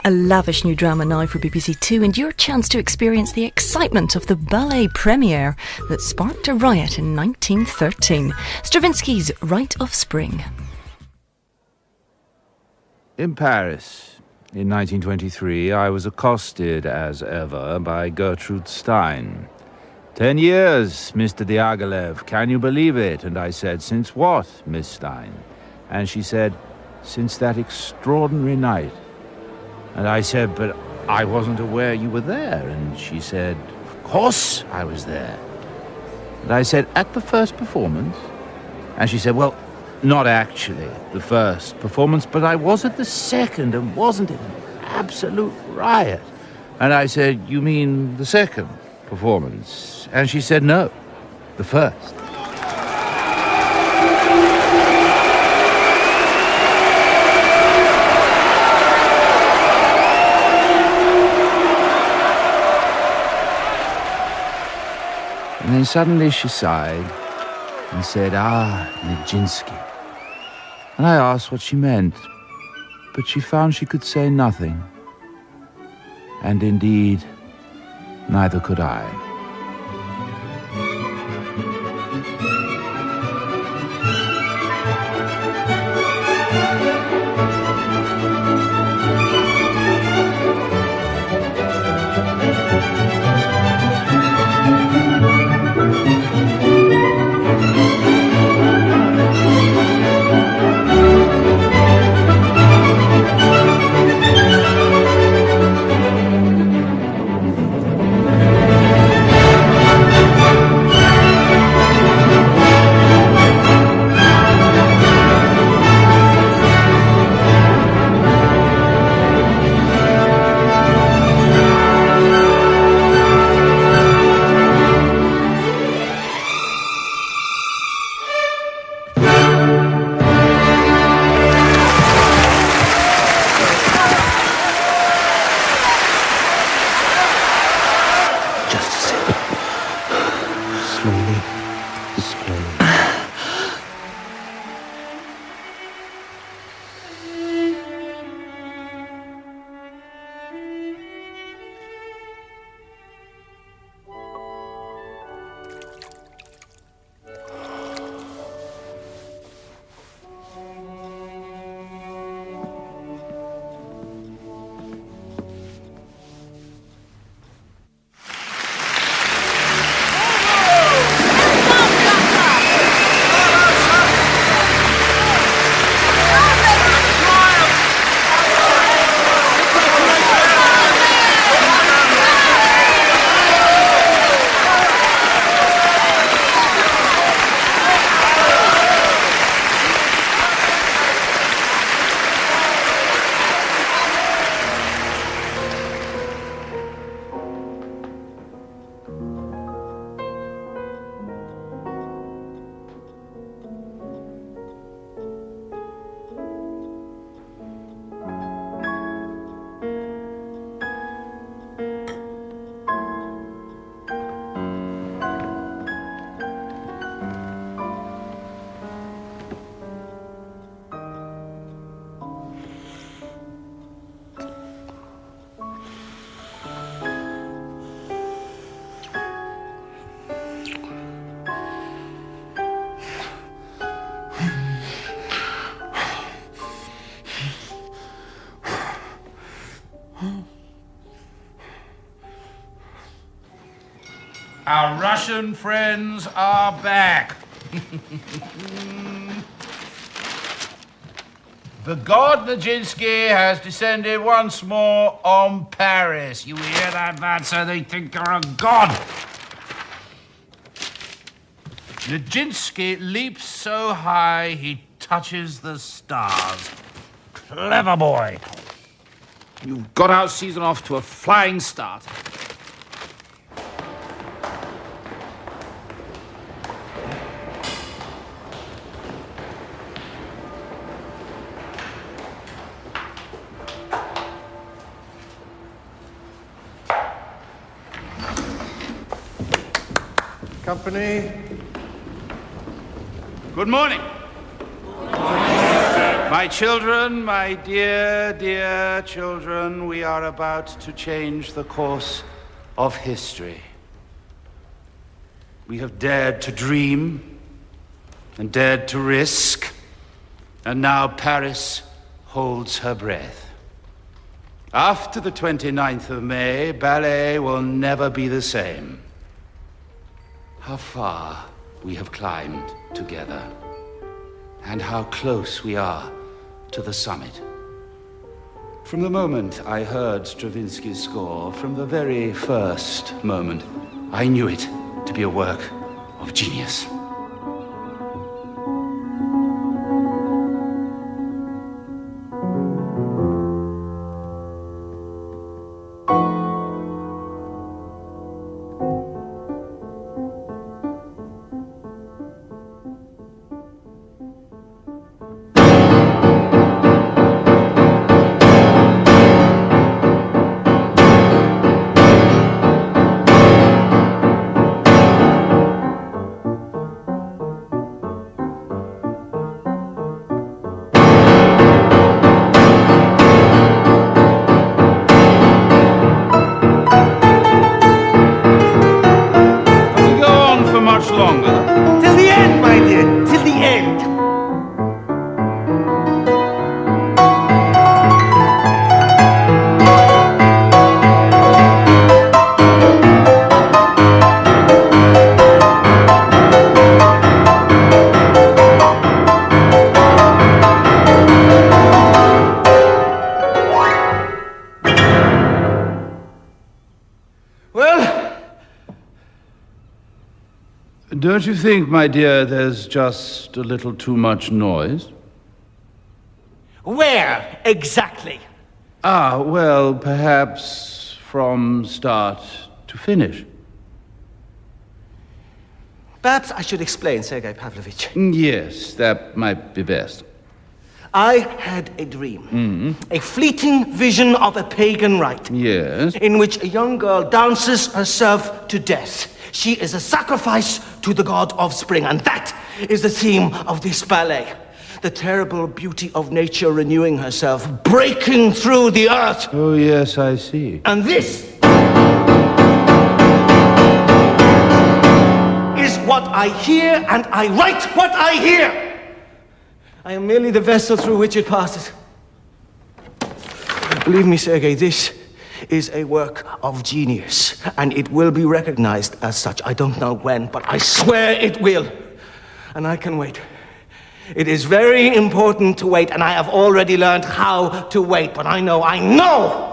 A lavish new drama now for BBC Two, and your chance to experience the excitement of the ballet premiere that sparked a riot in 1913. Stravinsky's Rite of Spring. In Paris, in 1923, I was accosted, as ever, by Gertrude Stein. 10 years, Mr. Diaghilev, can you believe it? And I said, since what, Miss Stein? And she said, since that extraordinary night. And I said, but I wasn't aware you were there. And she said, of course I was there. And I said, at the first performance? And she said, well, not actually the first performance, but I was at the second, and wasn't it an absolute riot? And I said, you mean the second performance? And she said, no, the first. And then suddenly she sighed and said, Nijinsky. And I asked what she meant, but she found she could say nothing. And indeed, neither could I. Our Russian friends are back. The god Nijinsky has descended once more on Paris. You hear that, man? So they think you're a god. Nijinsky leaps so high he touches the stars. Clever boy. You've got our season off to a flying start. Company. Good morning. Good morning, sir. My children, my dear, dear children, we are about to change the course of history. We have dared to dream and dared to risk, and now Paris holds her breath. After the 29th of May, ballet will never be the same. How far we have climbed together, and how close we are to the summit. From the moment I heard Stravinsky's score, from the very first moment, I knew it to be a work of genius. Don't you think, my dear, there's just a little too much noise? Where, exactly? Well, perhaps from start to finish. Perhaps I should explain, Sergei Pavlovich. Yes, that might be best. I had a dream. A fleeting vision of a pagan rite. Yes. In which a young girl dances herself to death. She is a sacrifice to the god of spring, and that is the theme of this ballet. The terrible beauty of nature renewing herself, breaking through the earth. Oh, yes, I see. And this is what I hear, and I write what I hear. I am merely the vessel through which it passes. Believe me, Sergei, this is a work of genius, and it will be recognized as such. I don't know when, but I swear it will. And I can wait. It is very important to wait, and I have already learned how to wait. But I know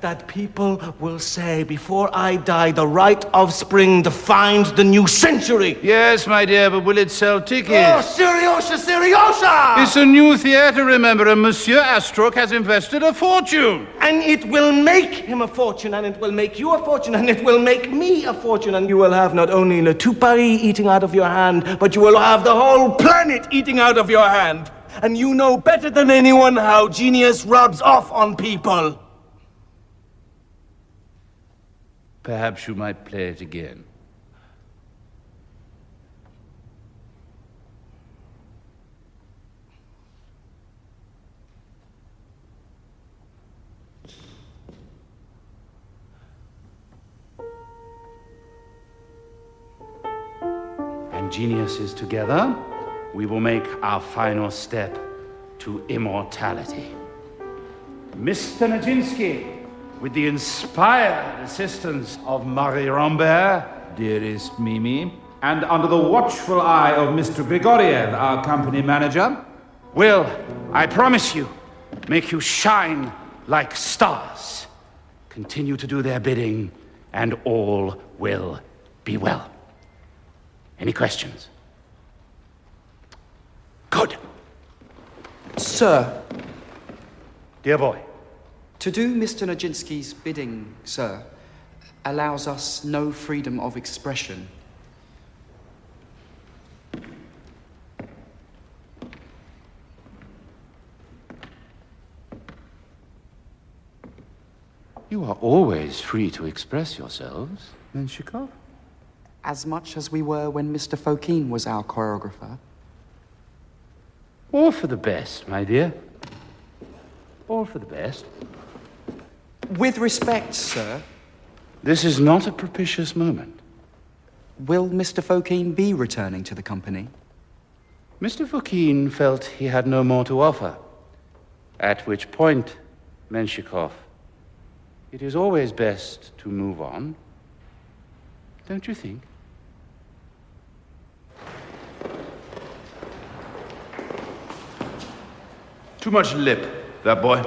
that people will say, before I die, the rite of spring defined the new century. Yes, my dear, but will it sell tickets? Oh, Seriosa, Seriosa! It's a new theater, remember, and Monsieur Astrock has invested a fortune. And it will make him a fortune, and it will make you a fortune, and it will make me a fortune, and you will have not only Le Tout Paris eating out of your hand, but you will have the whole planet eating out of your hand. And you know better than anyone how genius rubs off on people. Perhaps you might play it again. And geniuses together, we will make our final step to immortality. Mr. Nijinsky, with the inspired assistance of Marie Rambert, Dearest Mimi, and under the watchful eye of Mr. Grigoriev, our company manager, will, I promise you, make you shine like stars. Continue to do their bidding, and all will be well. Any questions? Good. Sir, Dear boy. to do Mr. Nijinsky's bidding, sir, allows us no freedom of expression. You are always free to express yourselves, Menshikov. As much as we were when Mr. Fokine was our choreographer. All for the best, my dear. All for the best. With respect, sir, This is not a propitious moment. will Mr. Fokine be returning to the company? Mr. Fokine felt he had no more to offer. At which point, Menshikov, it is always best to move on. Don't you think? Too much lip, that boy.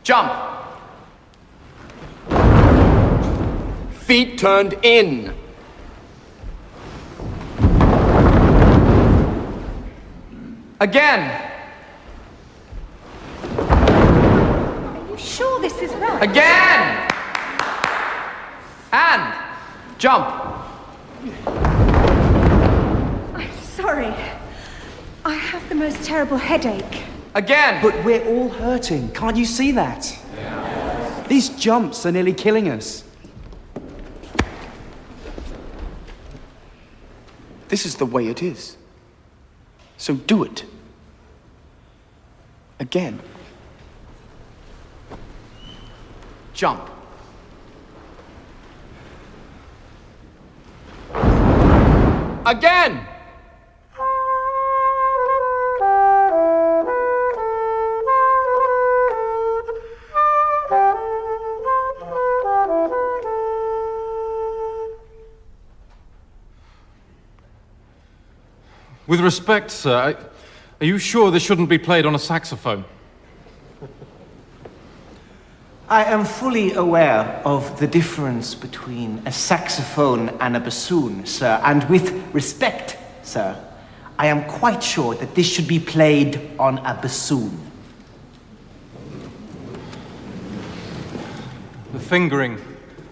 Jump! Feet turned in. Again. Are you sure this is right? Again! And jump. I'm sorry. I have the most terrible headache. Again. But we're all hurting. Can't you see that? These jumps are nearly killing us. This is the way it is. So do it. Again. Jump. Again. With respect, sir, are you sure this shouldn't be played on a saxophone? I am fully aware of the difference between a saxophone and a bassoon, sir, and with respect, sir, I am quite sure that this should be played on a bassoon. The fingering,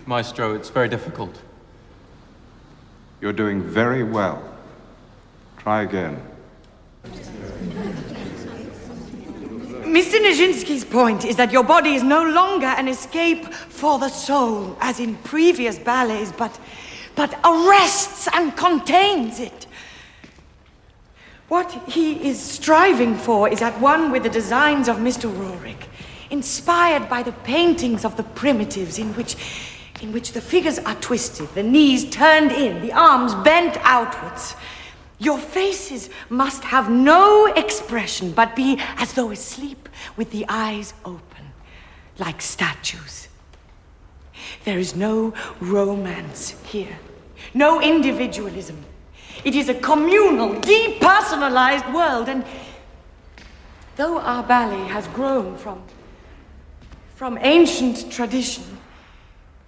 maestro, it's very difficult. You're doing very well. Try again. Mr. Nijinsky's point is that your body is no longer an escape for the soul, as in previous ballets, but arrests and contains it. What he is striving for is at one with the designs of Mr. Roerich, inspired by the paintings of the primitives in which the figures are twisted, the knees turned in, the arms bent outwards. Your faces must have no expression, but be as though asleep with the eyes open, like statues. There is no romance here, no individualism. It is a communal, depersonalized world, and though our ballet has grown from ancient tradition,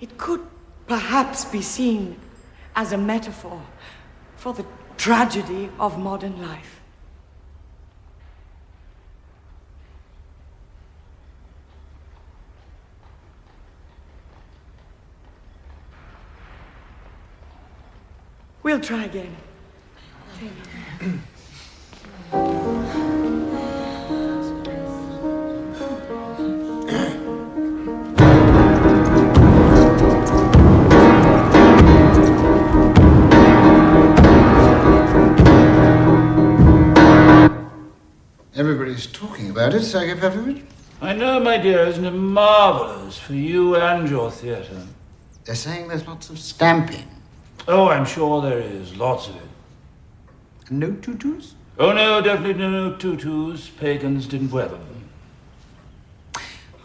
it could perhaps be seen as a metaphor for the tragedy of modern life. We'll try again. Everybody's talking about it, Sergei Pavlovich. I know, my dear, isn't it marvelous for you and your theatre? They're saying there's lots of stamping. Oh, I'm sure there is, lots of it. And no tutus? Oh, no, definitely no tutus. Pagans didn't wear them.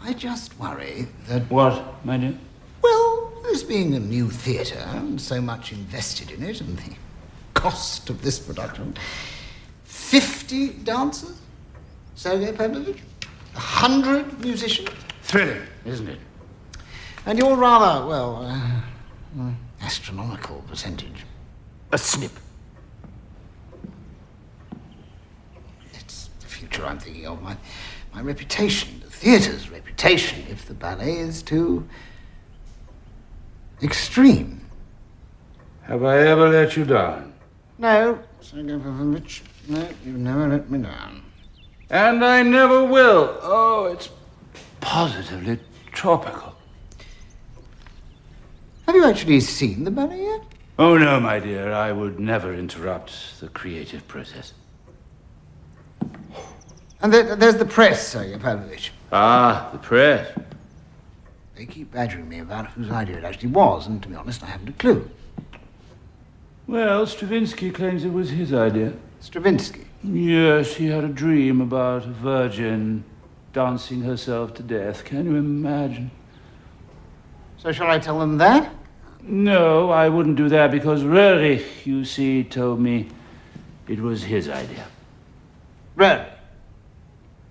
I just worry that... What, my dear? Well, this being a new theatre, and so much invested in it, and the cost of this production... 50 dancers? Sergei Pavlovich? 100 musicians? Thrilling, isn't it? And your rather, astronomical percentage. A snip. It's the future I'm thinking of. My reputation, the theatre's reputation, if the ballet is too extreme. Have I ever let you down? No, Sergei Pavlovich, no, you've never let me down. And I never will. Oh, it's positively tropical. Have you actually seen the ballet yet? Oh, no, my dear. I would never interrupt the creative process. And there's the press, Sergei Pavlovich. Ah, the press. They keep badgering me about whose idea it actually was, and to be honest, I haven't a clue. Well, Stravinsky claims it was his idea. Stravinsky? Yes, he had a dream about a virgin dancing herself to death. Can you imagine? So shall I tell them that? No, I wouldn't do that because Rite, you see, told me it was his idea. Rite?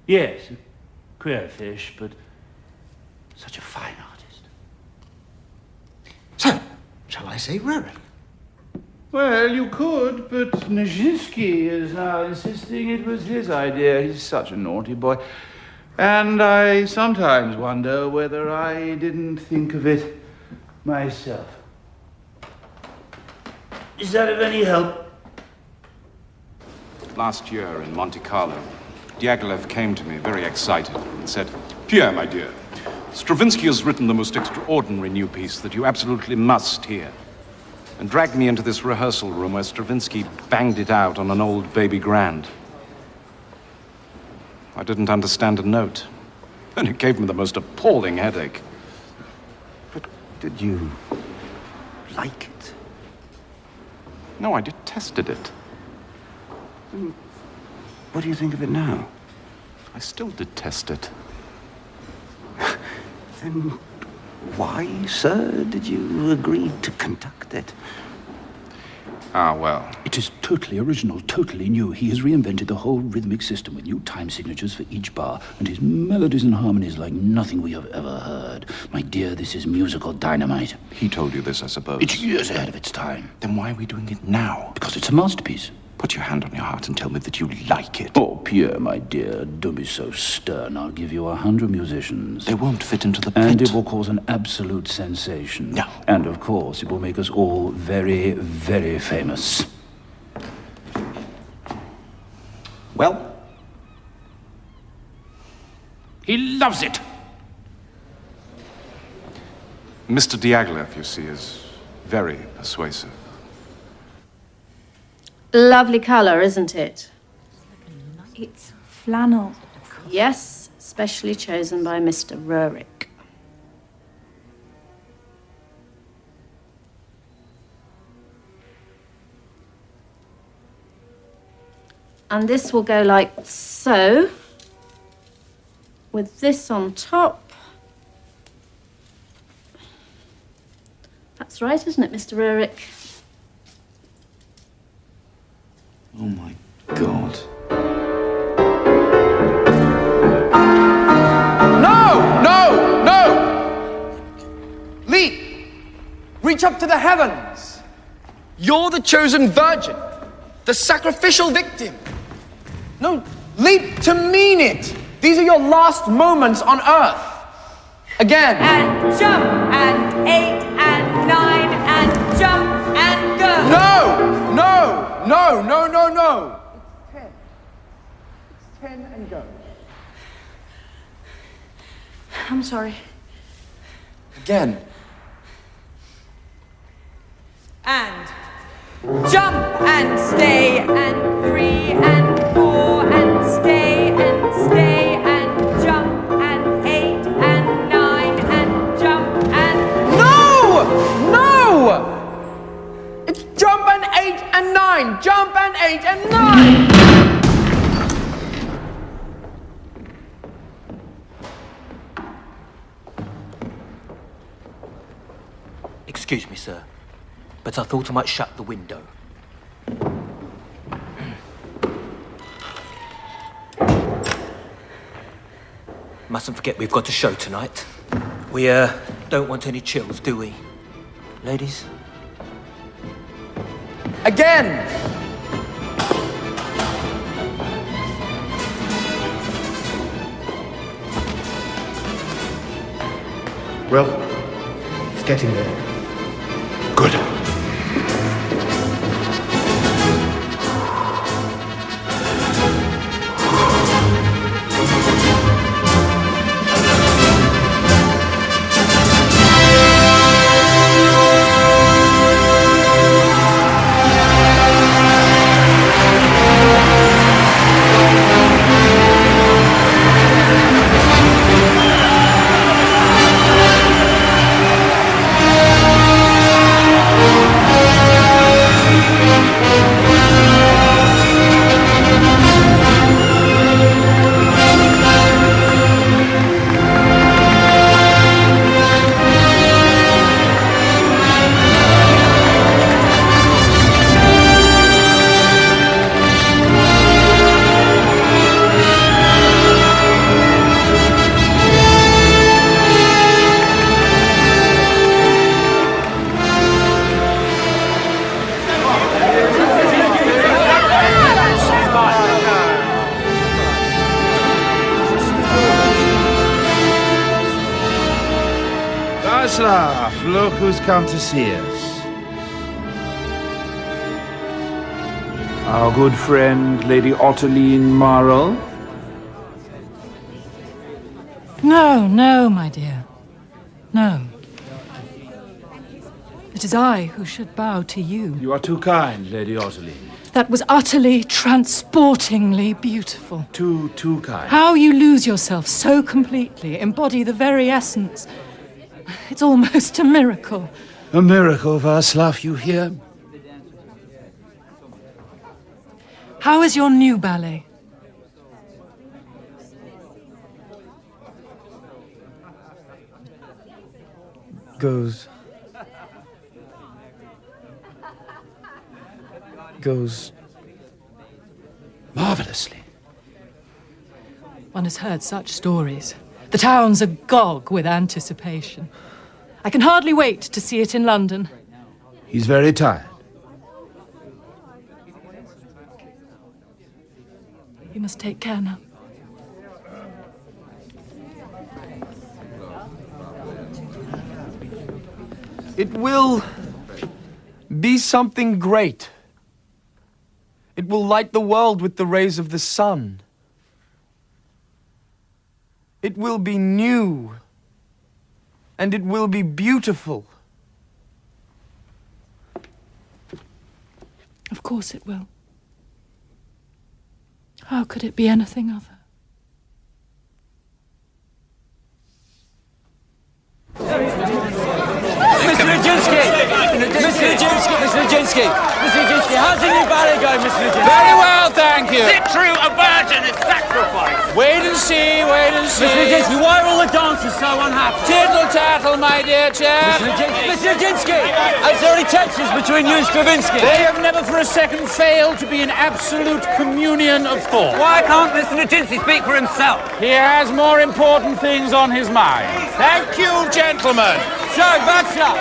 Yes, a queer fish, but such a fine artist. So, shall I say Rite? Well, you could, but Nijinsky is now insisting it was his idea. He's such a naughty boy. And I sometimes wonder whether I didn't think of it myself. Is that of any help? Last year in Monte Carlo, Diaghilev came to me very excited and said, "Pierre, my dear, Stravinsky has written the most extraordinary new piece that you absolutely must hear," and dragged me into this rehearsal room where Stravinsky banged it out on an old baby grand. I didn't understand a note, and it gave me the most appalling headache. But did you like it? No, I detested it. What do you think of it now? I still detest it. Then why, sir, did you agree to conduct it? Ah, well. It is totally original, totally new. He has reinvented the whole rhythmic system with new time signatures for each bar, and his melodies and harmonies like nothing we have ever heard. My dear, this is musical dynamite. He told you this, I suppose. It's years ahead of its time. Then why are we doing it now? Because it's a masterpiece. Put your hand on your heart and tell me that you like it. Oh, Pierre, my dear, don't be so stern. I'll give you 100 musicians. They won't fit into the pit. And it will cause an absolute sensation. No. And, of course, it will make us all very, very famous. Well? He loves it. Mr. Diaghilev, you see, is very persuasive. Lovely colour, isn't it? It's flannel. Yes, specially chosen by Mr. Rurich. And this will go like so, with this on top. That's right, isn't it, Mr. Rurich? Oh my God. No! No! No! Leap! Reach up to the heavens. You're the chosen virgin, the sacrificial victim. No, leap to mean it. These are your last moments on Earth. Again. And jump, and 8, and 9, and jump, and go. No! No! No, no, no, no. It's 10. It's 10 and go. I'm sorry. Again. And jump, and stay, and 3, and 4, and stay, and jump, and 8, and 9, and jump, and... No! No! It's jump and 8 and 9. Jump and 8 and 9. Excuse me, sir, but I thought I might shut the window. Mustn't forget we've got a show tonight. We, don't want any chills, do we? Ladies? Again! Well, it's getting there. Good. Václav, look who's come to see us. Our good friend, Lady Ottiline Marl. No, no, my dear. No. It is I who should bow to you. You are too kind, Lady Ottiline. That was utterly, transportingly beautiful. Too kind. How you lose yourself so completely, embody the very essence. It's almost a miracle. A miracle, Václav, you hear? How is your new ballet? Goes marvelously. One has heard such stories. The town's agog with anticipation. I can hardly wait to see it in London. He's very tired. You must take care now. It will be something great. It will light the world with the rays of the sun. It will be new. And it will be beautiful. Of course it will. How could it be anything other? Mr. Nijinsky! Mr. Nijinsky! Mr. Nijinsky! Mr. Nijinsky, how's the new ballet going, Mr. Nijinsky? Very well, thank you. Is it true a virgin is sacrificed? Wait and see, wait and see. Mr. Nijinsky, why are all the dancers so unhappy? Tittle-tattle, my dear chap. Mr. Nijinsky! Is there any tensions between you and Stravinsky? They have never for a second failed to be in absolute communion of thought. Why can't Mr. Nijinsky speak for himself? He has more important things on his mind. Thank you, gentlemen. So, Václav,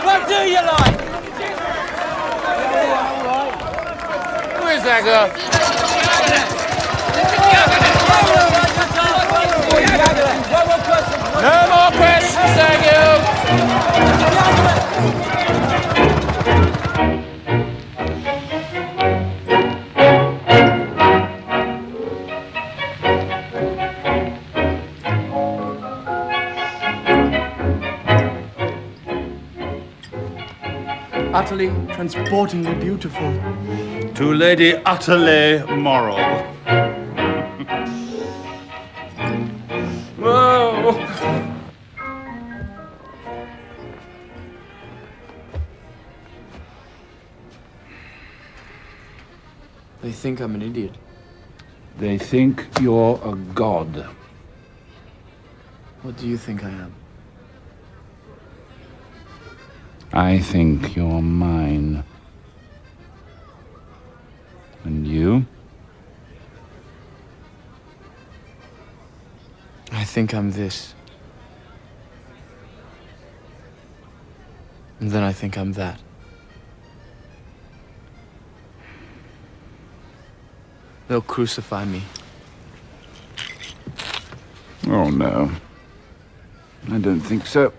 what do you like? Who is that girl? No more questions, thank Utterly, transportingly beautiful. To Lady Utterly Moral. Whoa! They think I'm an idiot. They think you're a god. What do you think I am? I think you're mine. And you? I think I'm this. And then I think I'm that. They'll crucify me. Oh, no. I don't think so.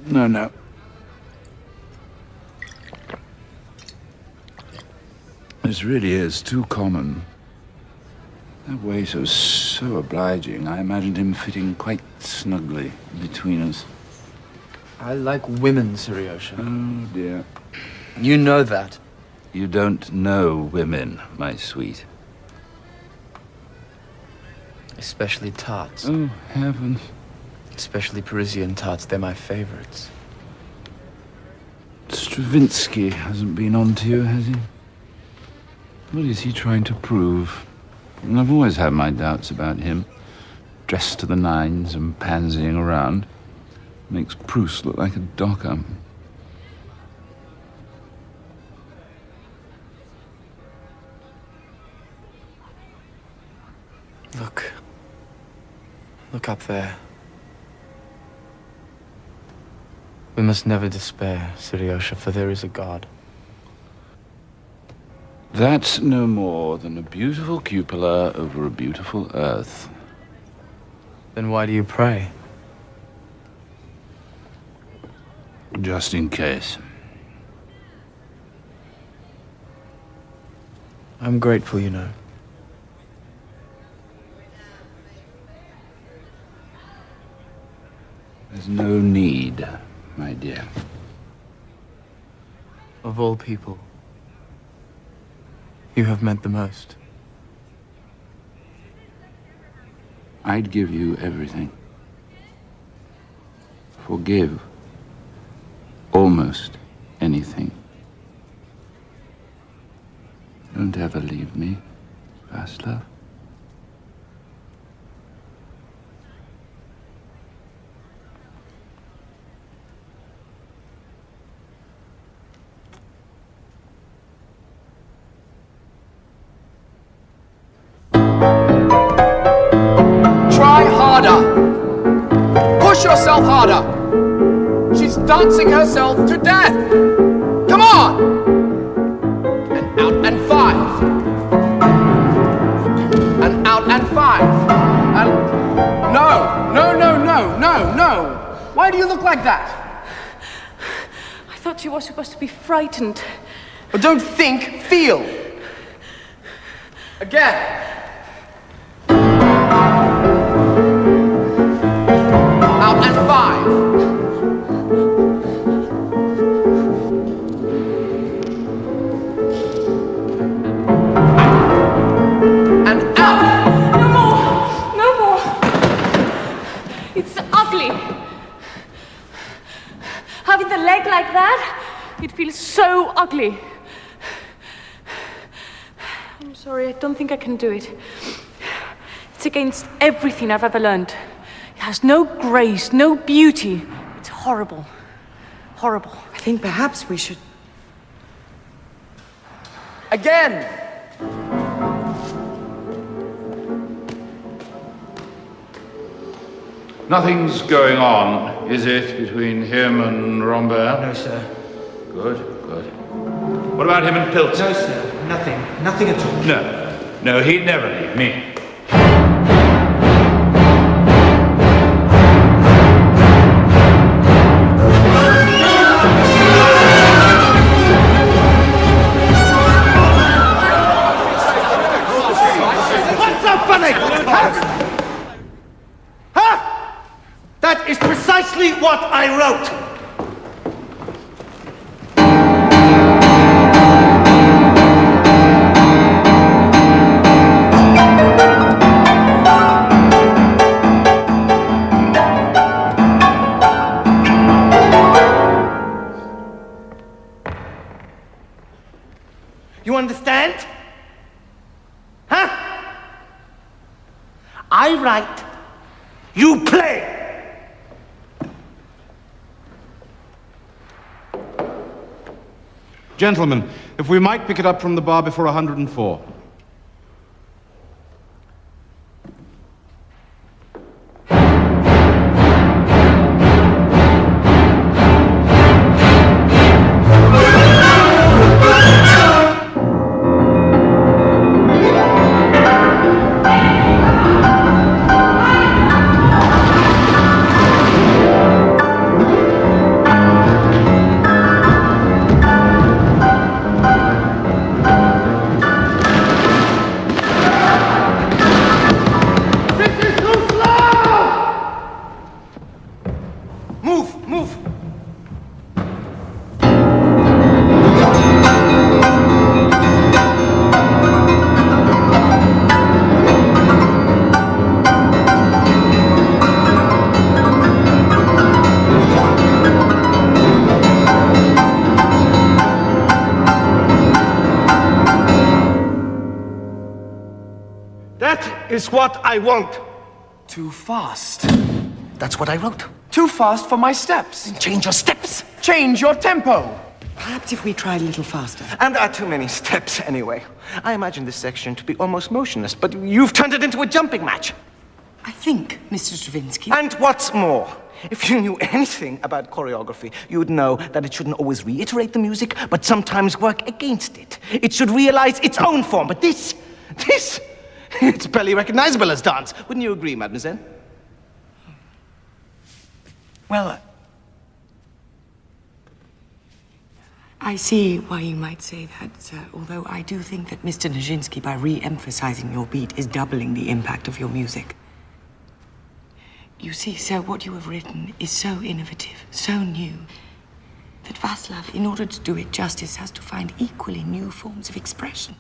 No. This really is too common. That waiter was so obliging. I imagined him fitting quite snugly between us. I like women, Seriosha. Oh, dear. You know that. You don't know women, my sweet. Especially tarts. Oh, heavens. Especially Parisian tarts. They're my favorites. Stravinsky hasn't been on to you, has he? What is he trying to prove? I've always had my doubts about him. Dressed to the nines and pansying around. Makes Proust look like a docker. Look up there. We must never despair, Seriosha, for there is a God. That's no more than a beautiful cupola over a beautiful earth. Then why do you pray? Just in case. I'm grateful, you know. There's no need, my dear. Of all people, you have meant the most. I'd give you everything. Forgive almost anything. Don't ever leave me, fast love. Try harder. Push yourself harder. She's dancing herself to death. Come on. And out and 5. And out and 5. And no. Why do you look like that? I thought you were supposed to be frightened. Well, don't think, feel. Again. Out and 5. And out. No more. It's ugly. Having the leg like that, it feels so ugly. I'm sorry, I don't think I can do it. It's against everything I've ever learned. It has no grace, no beauty. It's horrible. Horrible. I think perhaps we should... Again. Nothing's going on, is it, between him and Rambert? No, sir. Good. What about him and Pilz? No, sir. Nothing. Nothing at all. No, he'd never leave me. What's so funny? Huh? That is precisely what I wrote. You understand? Huh? I write, you play. Gentlemen, if we might pick it up from the bar before 104. Move. That is what I want. Too fast. That's what I wrote. Too fast for my steps. Change your steps. Change your tempo. Perhaps if we try a little faster. And there are too many steps anyway. I imagine this section to be almost motionless, but you've turned it into a jumping match. I think, Mr. Stravinsky... And what's more, if you knew anything about choreography, you would know that it shouldn't always reiterate the music, but sometimes work against it. It should realize its own form, but this, it's barely recognizable as dance. Wouldn't you agree, mademoiselle? Well, I see why you might say that, sir, although I do think that Mr. Nijinsky, by re-emphasizing your beat, is doubling the impact of your music. You see, sir, what you have written is so innovative, so new, that Václav, in order to do it justice, has to find equally new forms of expression.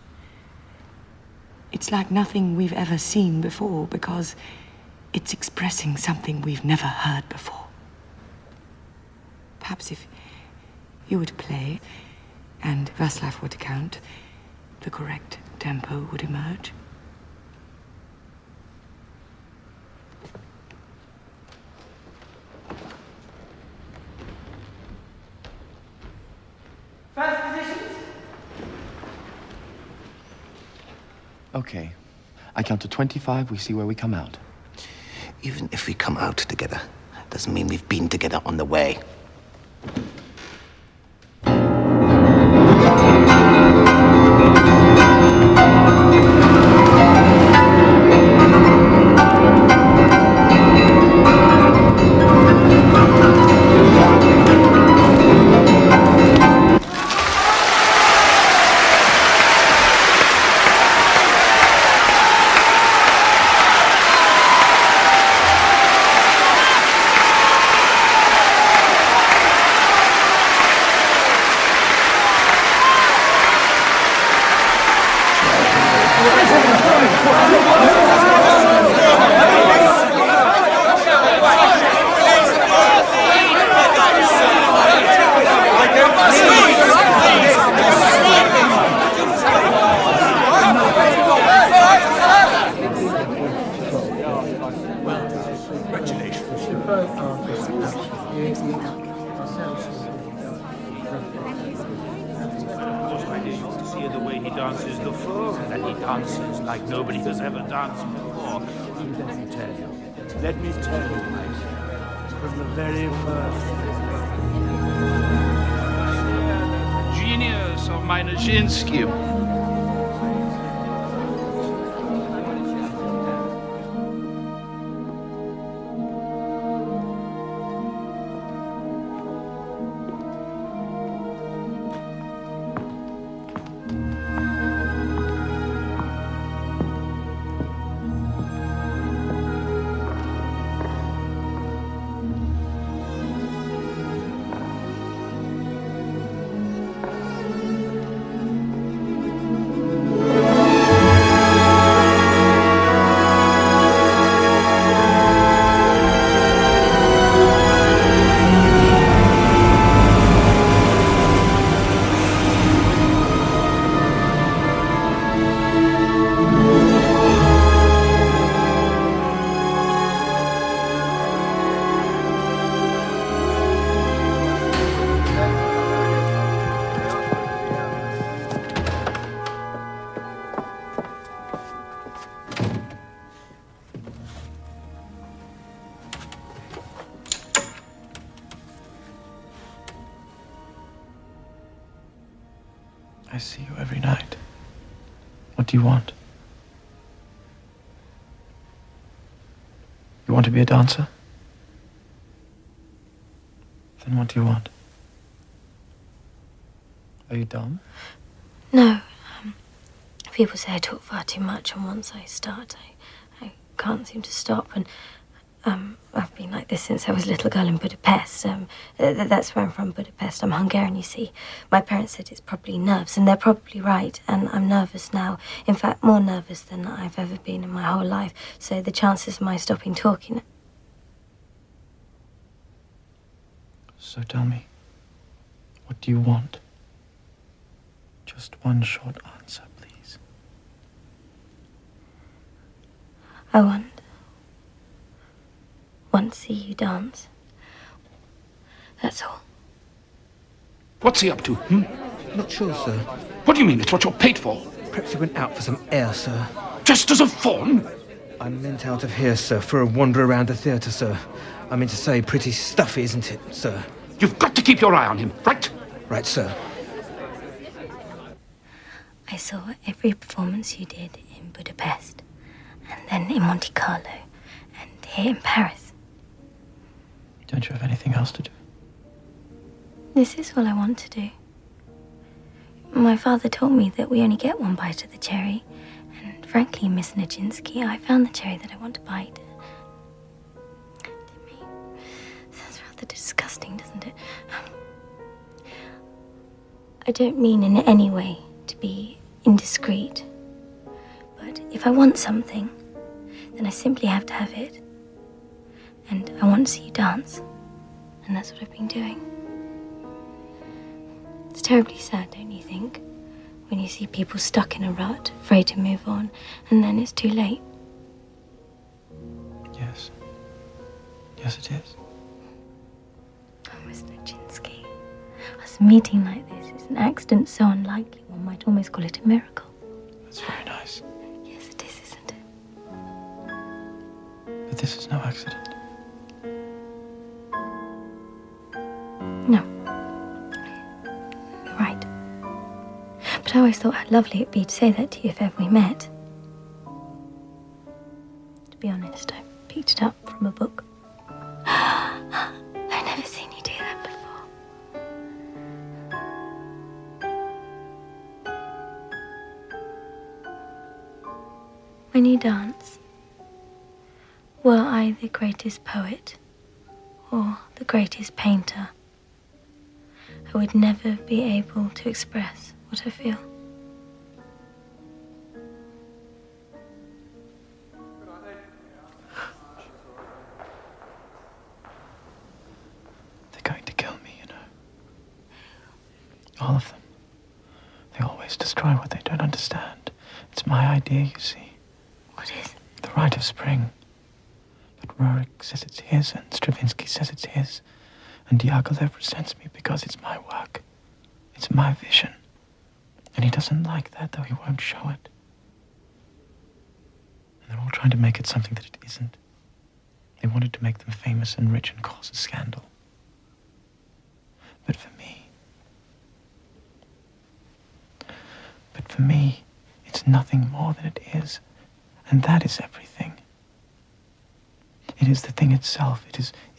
It's like nothing we've ever seen before, because it's expressing something we've never heard before. Perhaps if you were to play, and Václav were to count, the correct tempo would emerge. First positions. Okay. I count to 25, we see where we come out. Even if we come out together, doesn't mean we've been together on the way. Like nobody has ever danced before. Let me tell you, my dear, from the very first. Genius of my Nijinsky. I see you every night. What do you want? You want to be a dancer? Then what do you want? Are you dumb? No. People say I talk far too much, and once I start, I can't seem to stop. And I've been like this since I was a little girl in Budapest. That's where I'm from, Budapest. I'm Hungarian, you see. My parents said it's probably nerves, and they're probably right. And I'm nervous now. In fact, more nervous than I've ever been in my whole life. So the chances of my stopping talking... So tell me, what do you want? Just one short answer, please. I want to see you dance. That's all. What's he up to, Not sure, sir. What do you mean? It's what you're paid for? Perhaps he went out for some air, sir. Just as a fawn? I meant out of here, sir, for a wander around the theatre, sir. I mean to say, pretty stuffy, isn't it, sir? You've got to keep your eye on him, right? Right, sir. I saw every performance you did in Budapest, and then in Monte Carlo, and here in Paris. Don't you have anything else to do? This is all I want to do. My father told me that we only get one bite of the cherry. And frankly, Miss Nijinsky, I found the cherry that I want to bite. To me, sounds rather disgusting, doesn't it? I don't mean in any way to be indiscreet. But if I want something, then I simply have to have it. And I want to see you dance. And that's what I've been doing. It's terribly sad, don't you think? When you see people stuck in a rut, afraid to move on, and then it's too late. Yes. Yes, it is. Oh, Miss Nijinsky, us meeting like this is an accident so unlikely, one might almost call it a miracle. That's very nice. Yes, it is, isn't it? But this is no accident. No. You're right. But I always thought how lovely it'd be to say that to you if ever we met. To be honest, I picked it up from a book. I've never seen you do that before. When you dance, were I the greatest poet or the greatest painter, I would never be able to express what I feel. They're going to kill me, you know. All of them. They always destroy what they don't understand. It's my idea, you see. What is it? The Rite of Spring. But Rorik says it's his, and Stravinsky says it's his. And Diaghilev resents me because it's my work. It's my vision. And he doesn't like that, though he won't show it. And they're all trying to make it something that it isn't. They wanted to make them famous and rich and cause a scandal. But for me, it's nothing more than it is. And that is everything. It is the thing itself. It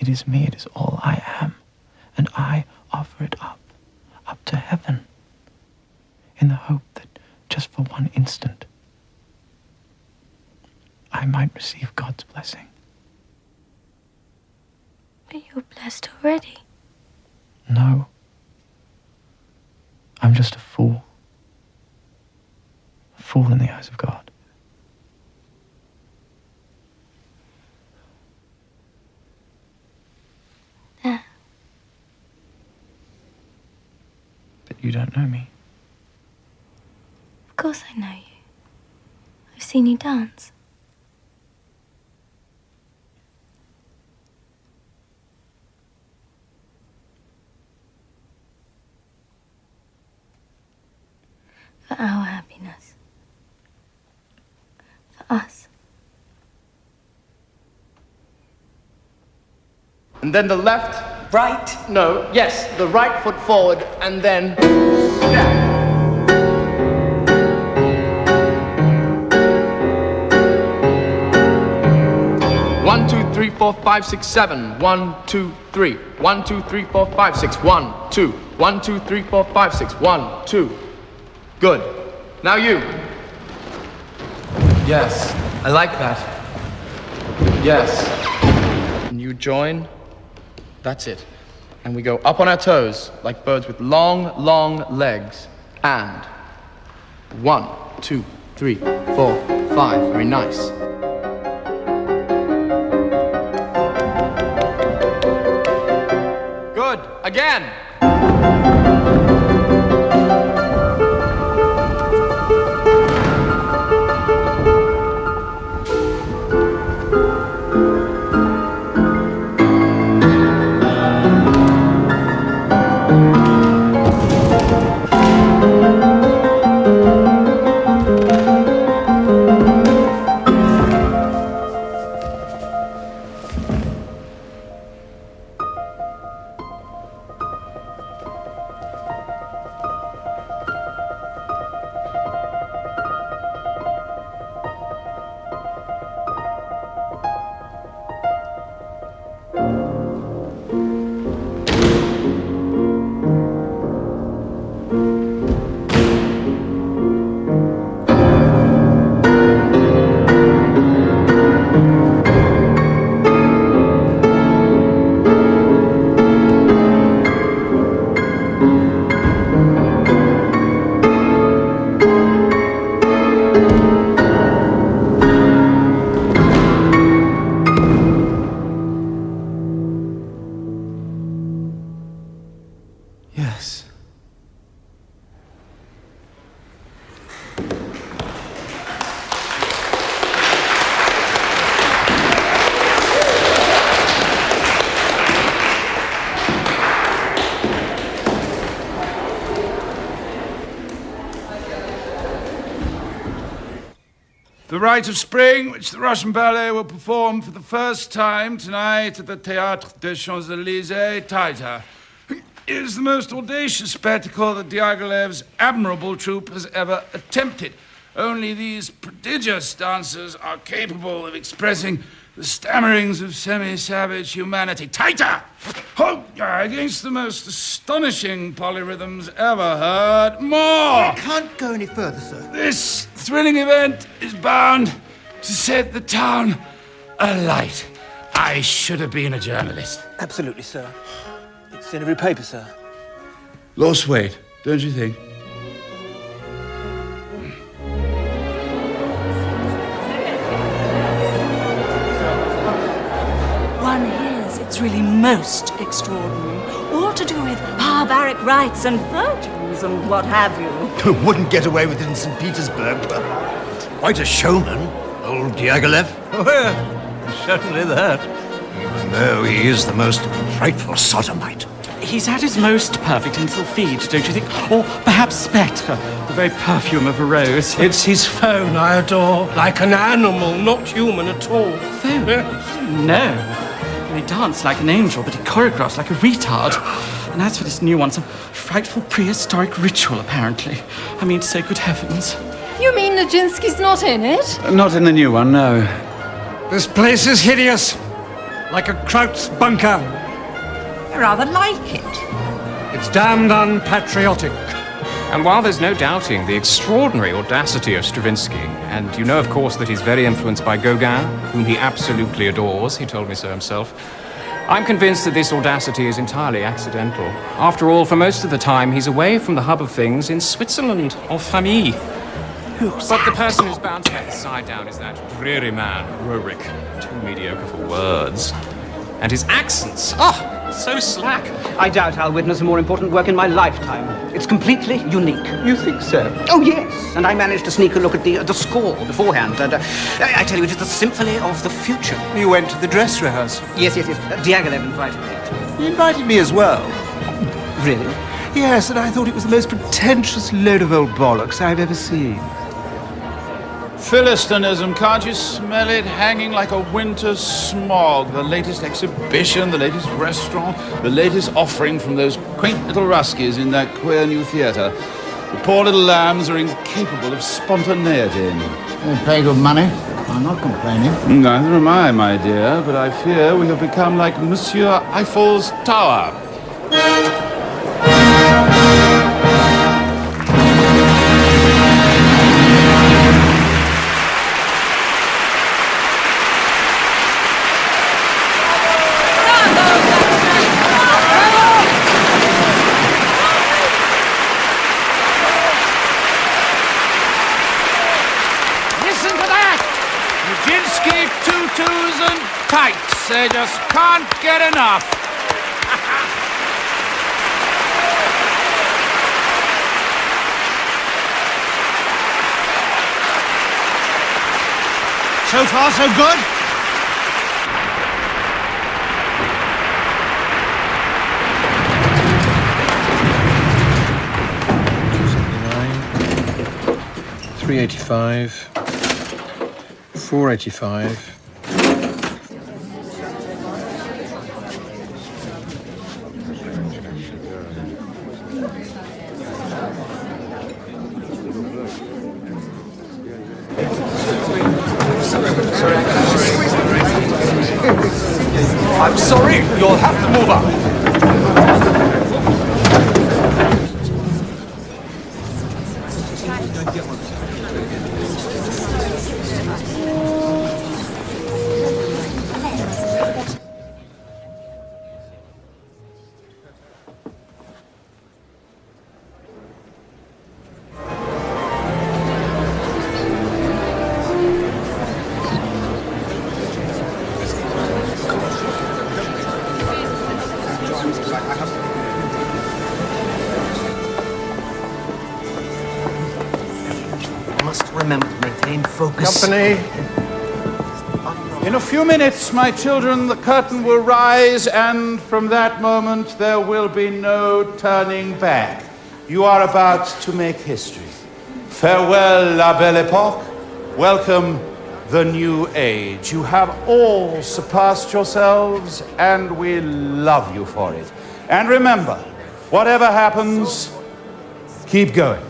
is me. It is all I am. And I offer it up to heaven, in the hope that just for one instant, I might receive God's blessing. But you're blessed already. No. I'm just a fool. A fool in the eyes of God. Yeah. But you don't know me. Of course I know you. I've seen you dance. For our happiness. For us. And then the left. Right. No, yes, the right foot forward, and then. Yeah. 1, 2, 3, 4, 5, 6, 7. 1, 2, 3. 1, 2, 3, 4, 5, 6. 1, 2. 1, 2, 3, 4, 5, 6. 1, 2. Good. Now you. Yes, I like that. Yes. And you join. That's it. And we go up on our toes, like birds with long, long legs. And 1, 2, 3, 4, 5. Very nice. Good. Again. Rite of Spring, which the Russian ballet will perform for the first time tonight at the Théâtre des Champs-Élysées Theater, is the most audacious spectacle that Diaghilev's admirable troupe has ever attempted. Only these prodigious dancers are capable of expressing the stammerings of semi-savage humanity. Tighter! Oh, against the most astonishing polyrhythms ever heard. More! I can't go any further, sir. This thrilling event is bound to set the town alight. I should have been a journalist. Absolutely, sir. It's in every paper, sir. Lost weight, don't you think? One hears it's really most extraordinary. All to do with barbaric rites and virgins and what have you. Wouldn't get away with it in St. Petersburg. Quite a showman, old Diaghilev. Oh, yeah, certainly that. No, he is the most frightful sodomite. He's at his most perfect in Sylphide, don't you think? Or perhaps Spectre, the very perfume of a rose. It's his phone I adore, like an animal, not human at all. Phone? No. He danced like an angel, but he choreographed like a retard. And as for this new one, some frightful prehistoric ritual, apparently. I mean to say, good heavens. You mean Nijinsky's not in it? Not in the new one, no. This place is hideous, like a Kraut's bunker. I rather like it. It's damned unpatriotic. And while there's no doubting the extraordinary audacity of Stravinsky, and you know, of course, that he's very influenced by Gauguin, whom he absolutely adores, he told me so himself, I'm convinced that this audacity is entirely accidental. After all, for most of the time, he's away from the hub of things in Switzerland, en famille. But the person who's bound to let his side down is that dreary man, Rorik, too mediocre for words. And his accents, so slack. I doubt I'll witness a more important work in my lifetime. It's completely unique. You think so? Oh, yes. And I managed to sneak a look at the score beforehand. And I tell you, it is the symphony of the future. You went to the dress rehearsal? Yes. Diaghilev invited me. He invited me as well. Really? Yes, and I thought it was the most pretentious load of old bollocks I've ever seen. Philistinism, can't you smell it hanging like a winter smog? The latest exhibition, the latest restaurant, the latest offering from those quaint little Ruskies in that queer new theatre. The poor little lambs are incapable of spontaneity. They pay good money. I'm not complaining. Neither am I, my dear, but I fear we have become like Monsieur Eiffel's Tower. Tutus and tights. They just can't get enough. So far, so good. $385, $485. I'm sorry, you'll have to move up. Remember to maintain focus. Company. In a few minutes, my children, the curtain will rise, and from that moment there will be no turning back. You are about to make history. Farewell, la belle époque. Welcome the new age. You have all surpassed yourselves, and we love you for it. And remember, whatever happens, keep going.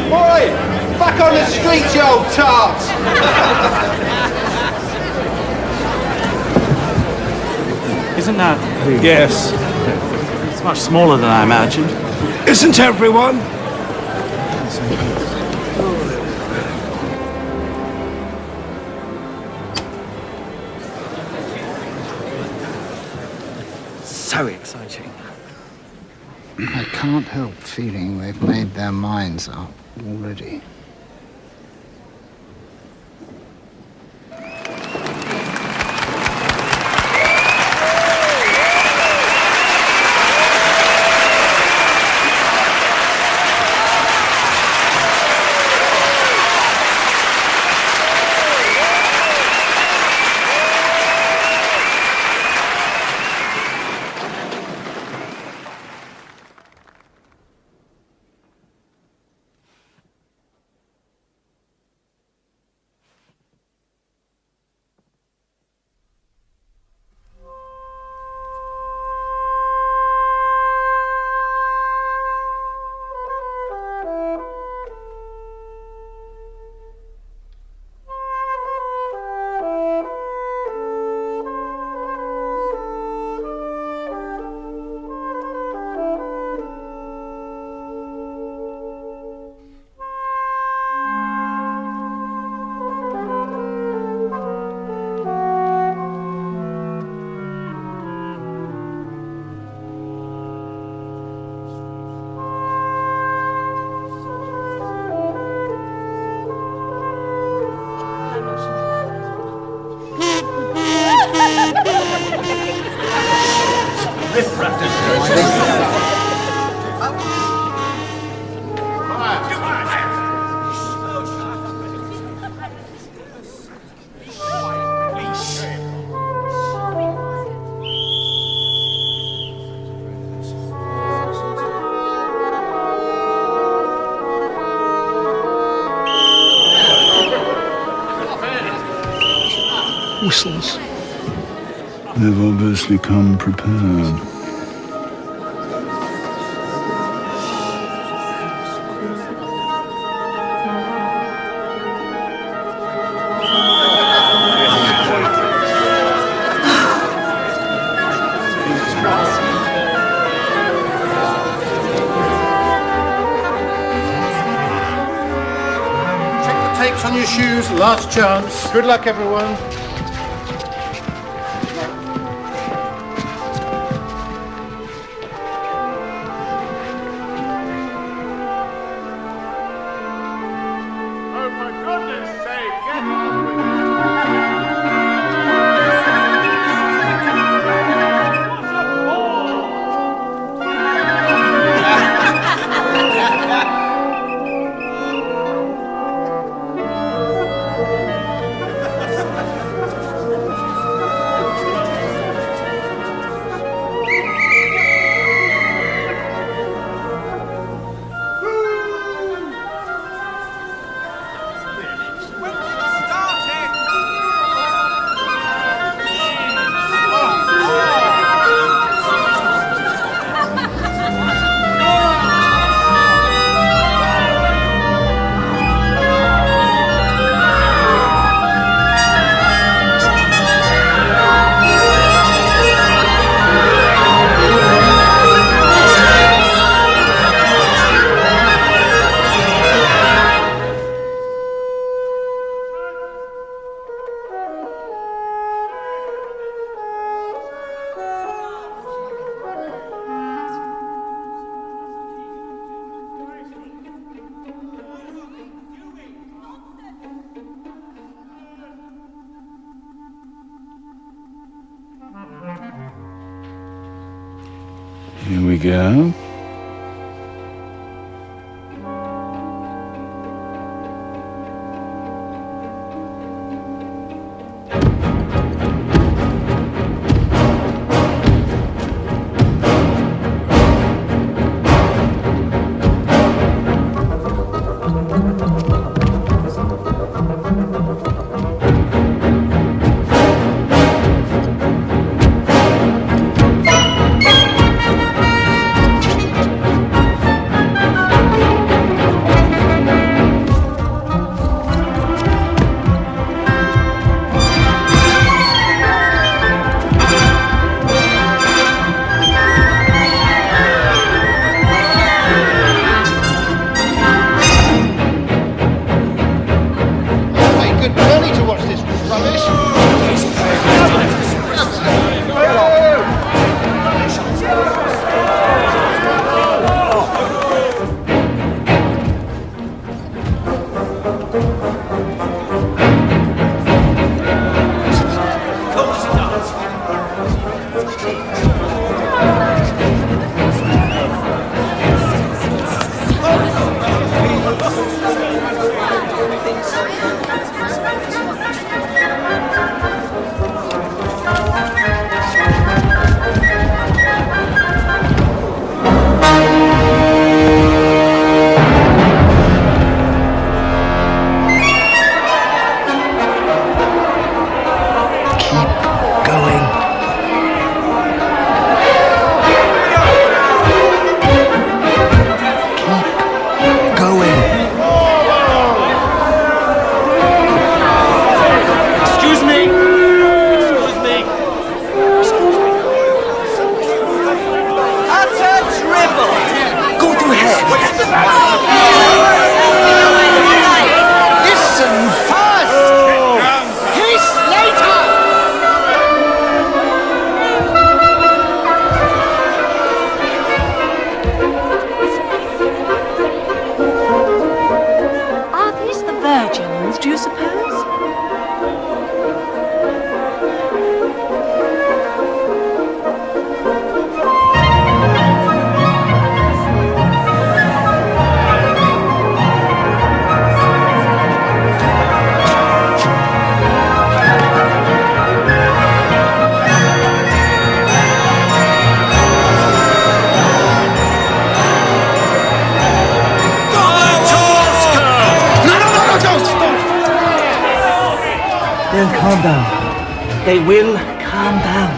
Boy, back on the street, you old tart! Isn't that? Yes. It's much smaller than I imagined. Isn't everyone? So exciting. I can't help feeling they've made their minds up already. Whistles. They've obviously come prepared. Check the tapes on your shoes, last chance. Good luck, everyone. Here we go. good belly to watch this rubbish. Do you suppose? They'll calm down. They will calm down.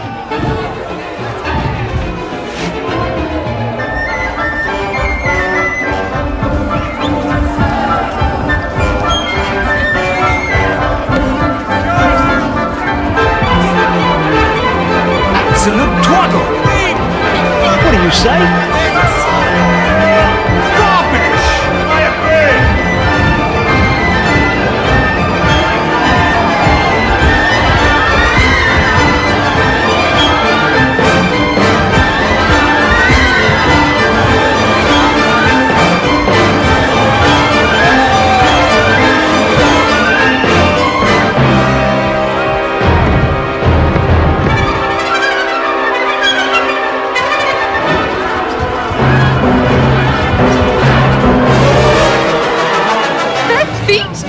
Absolute twaddle. What do you say?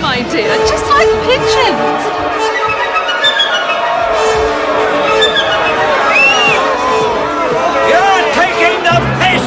My dear, just like pigeons. You're taking the piss,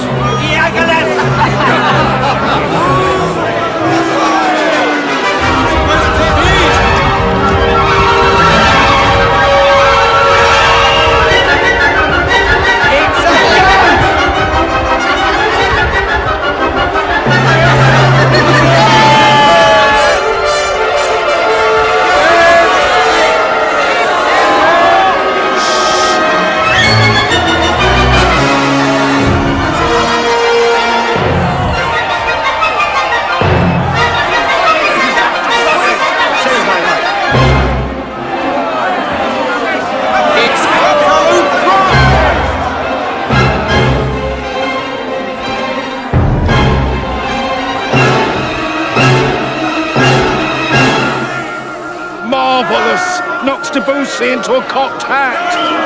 Marvellous! Knocks Debussy into a cocked hat.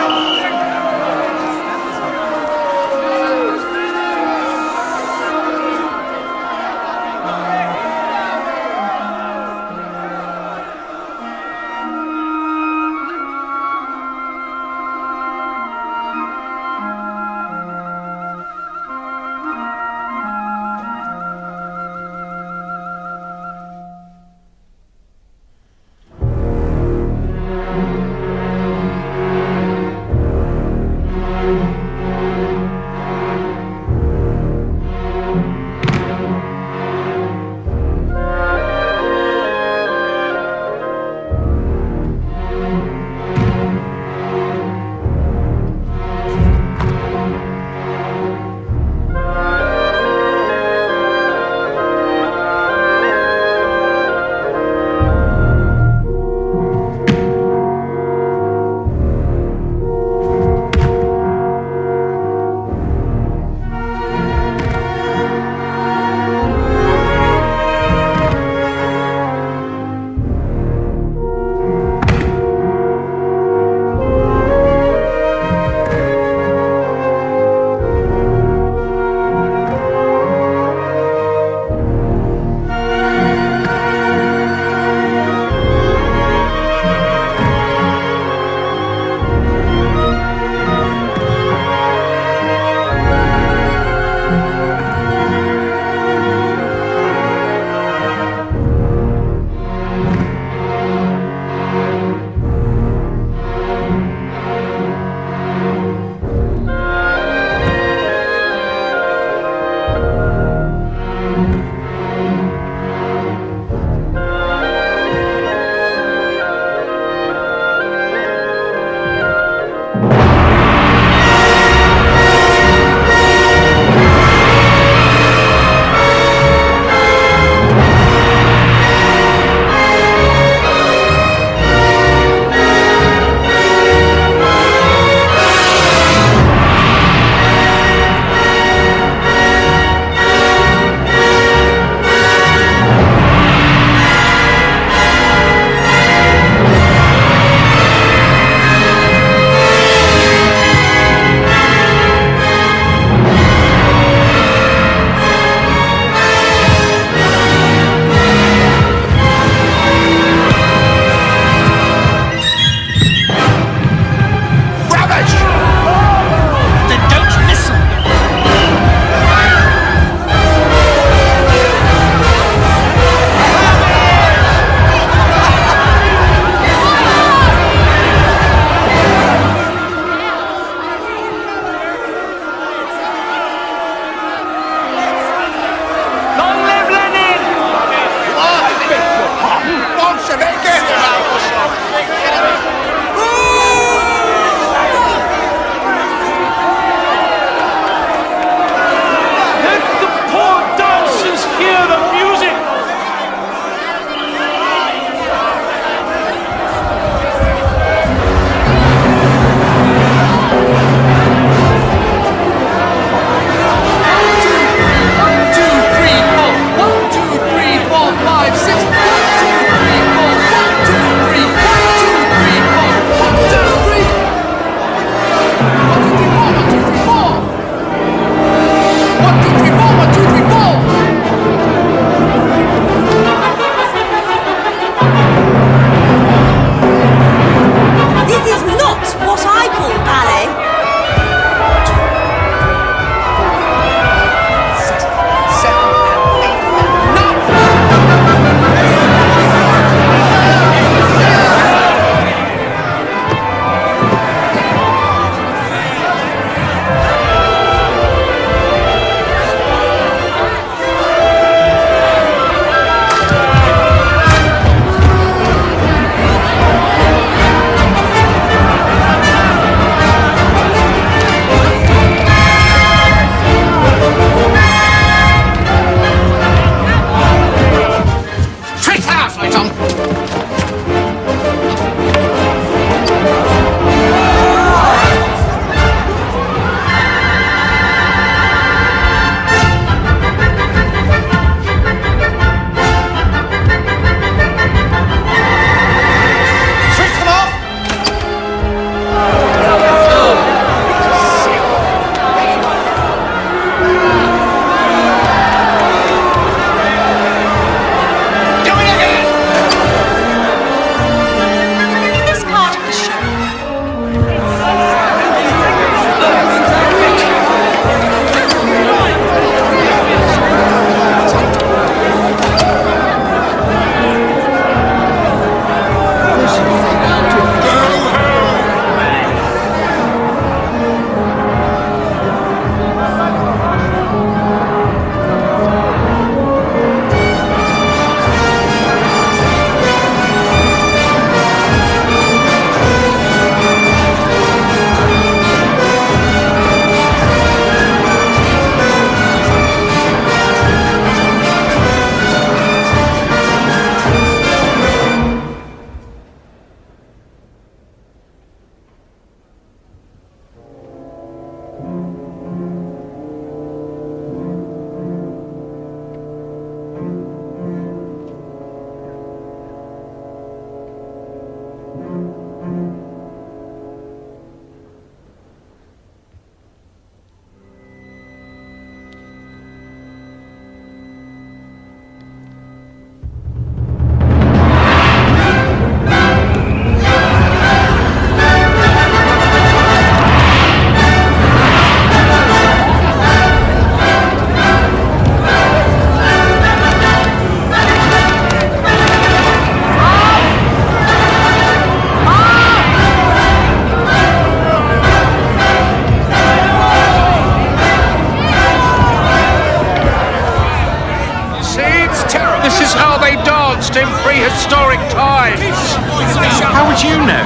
How would you know?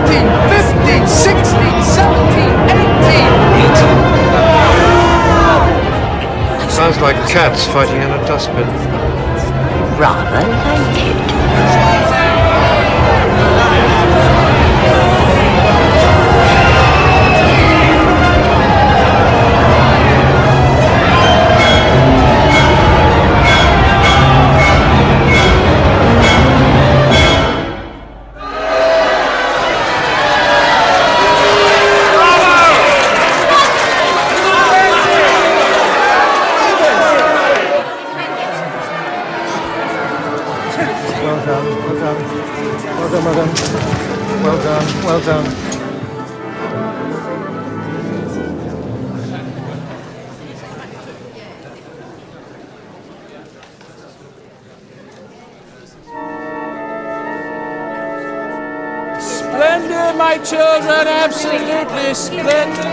14, 15, 16, 17, 18. Sounds like cats fighting in a dustbin. Rather like it. Well done. Splendid, my children, absolutely splendid.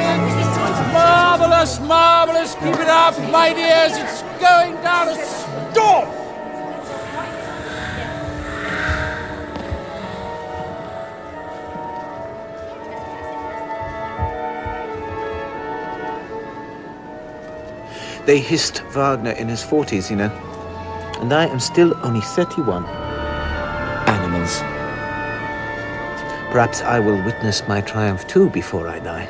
Marvelous, marvelous. Keep it up, my dears. It's going down a storm. They hissed Wagner in his 40s, you know. And I am still only 31. Animals. Perhaps I will witness my triumph too before I die.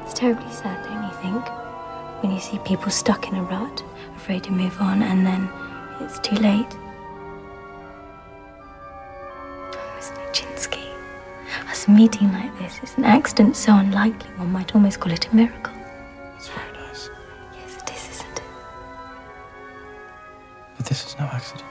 It's terribly sad, don't you think? When you see people stuck in a rut, afraid to move on, and then it's too late. Us meeting like this is an accident so unlikely one might almost call it a miracle. It's very nice. Yes, it is, isn't it? But this is no accident.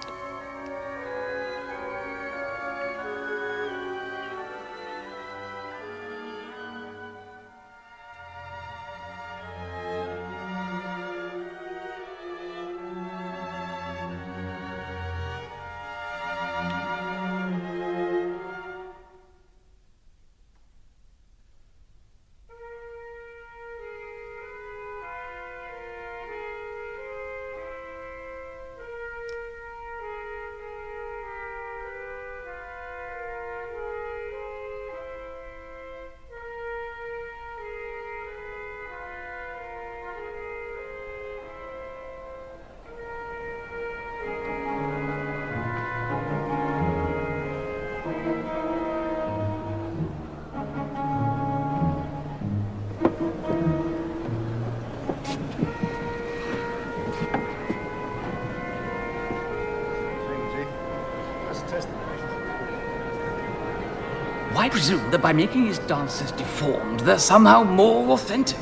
Why presume that by making his dances deformed, they're somehow more authentic?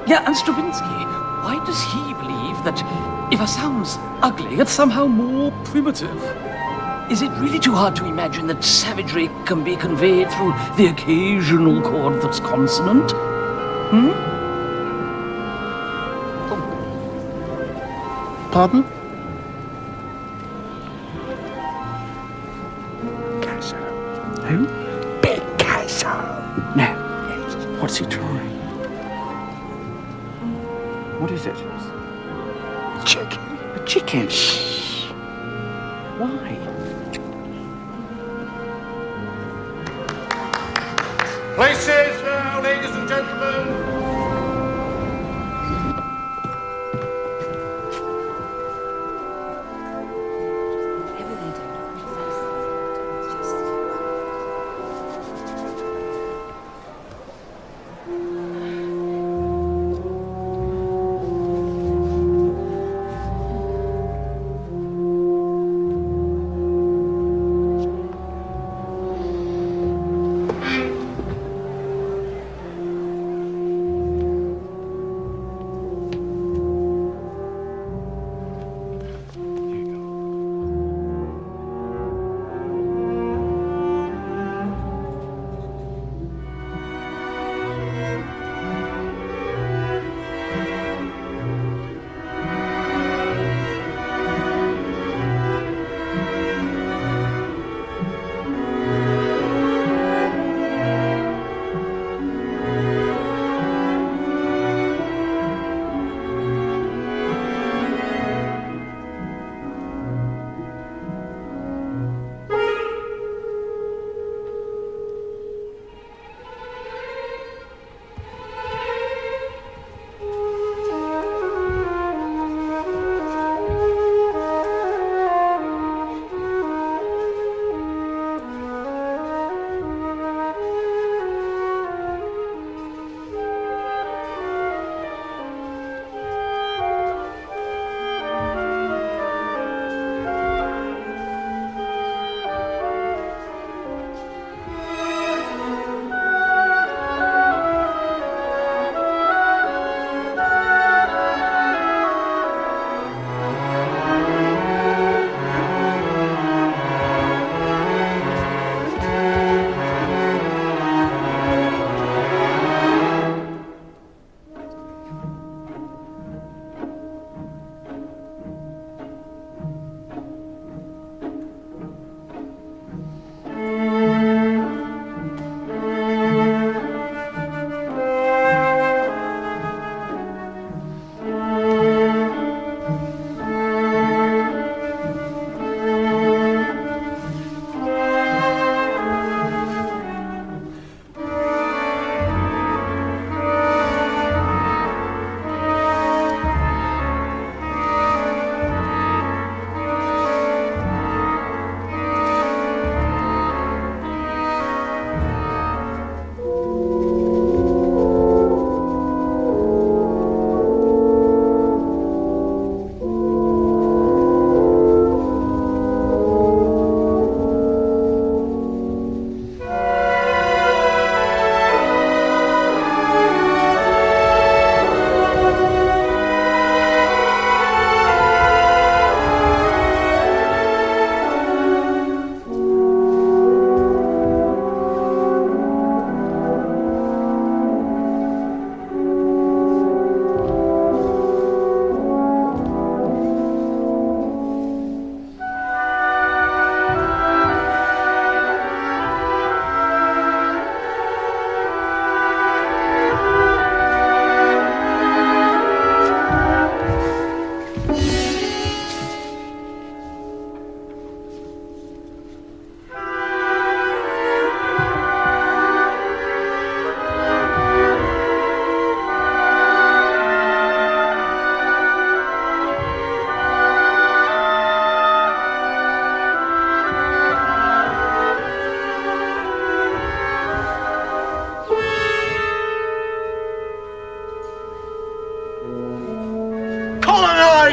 Yeah, and Stravinsky, why does he believe that if a sound's ugly, it's somehow more primitive? Is it really too hard to imagine that savagery can be conveyed through the occasional chord that's consonant? Pardon? Who? Picasso. No. What's he drawing? What is it? A chicken. A chicken? Shh. Why? Places now, ladies and gentlemen.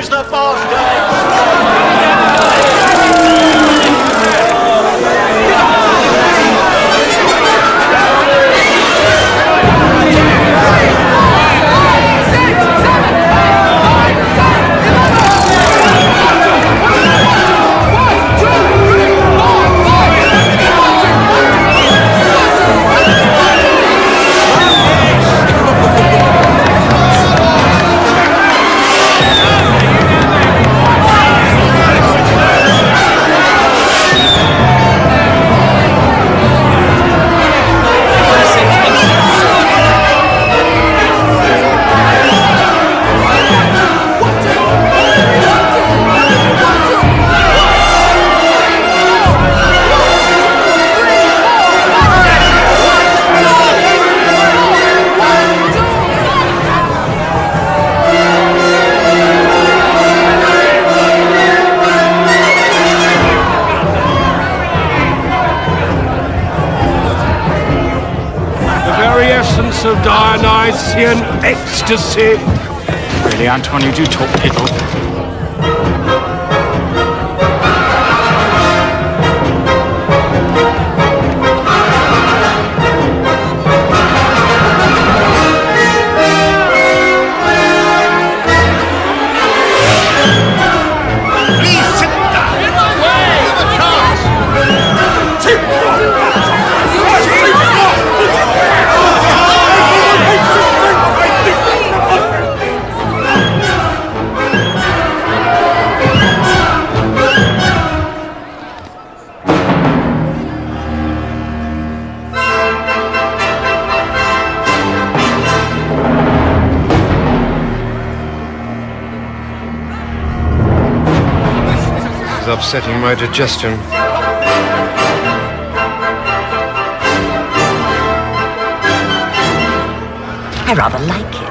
Who's the boss, of Dionysian ecstasy. Really, Antoine, you do talk piddle. Upsetting my digestion. I rather like it.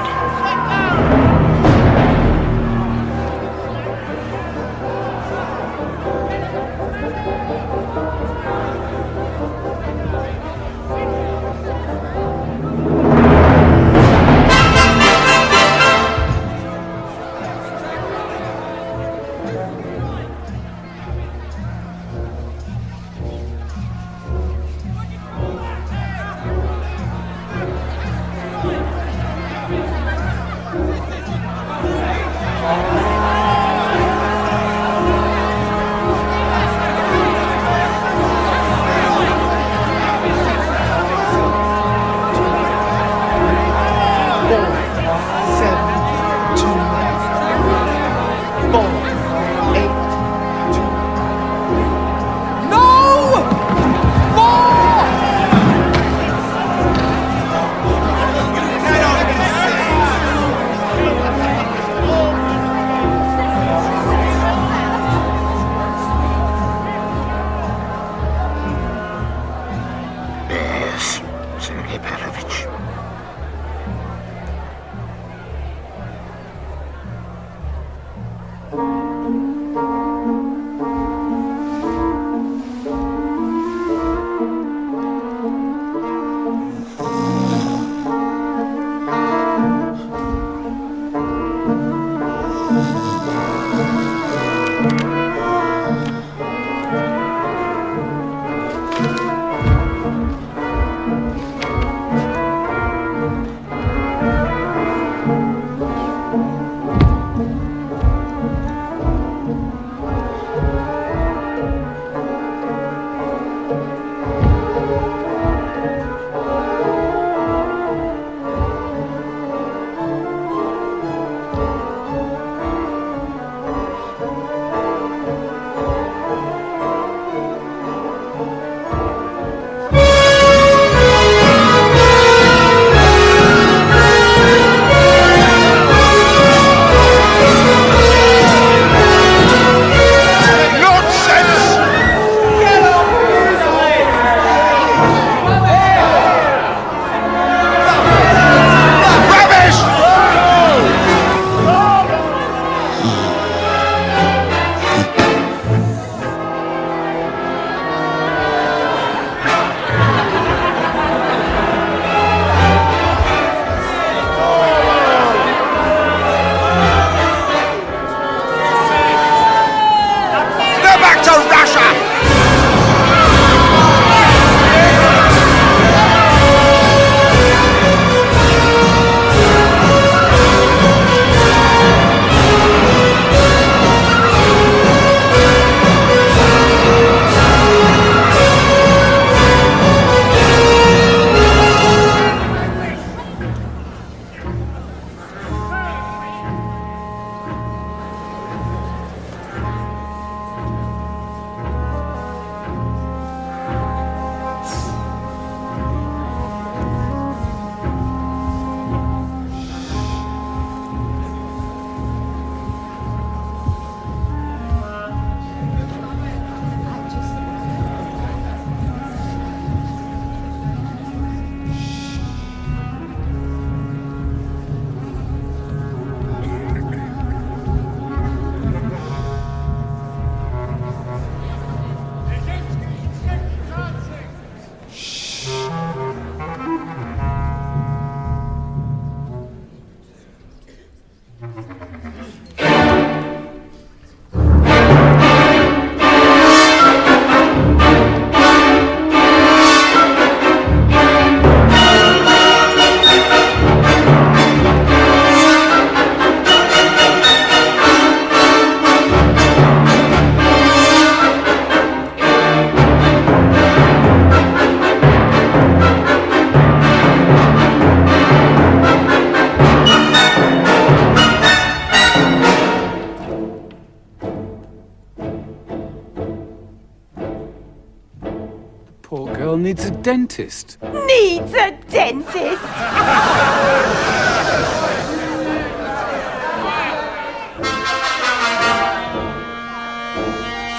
needs a dentist. Needs a dentist?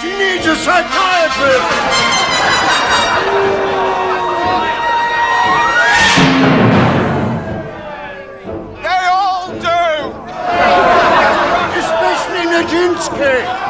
She needs a psychiatrist! They all do! Especially Nijinsky!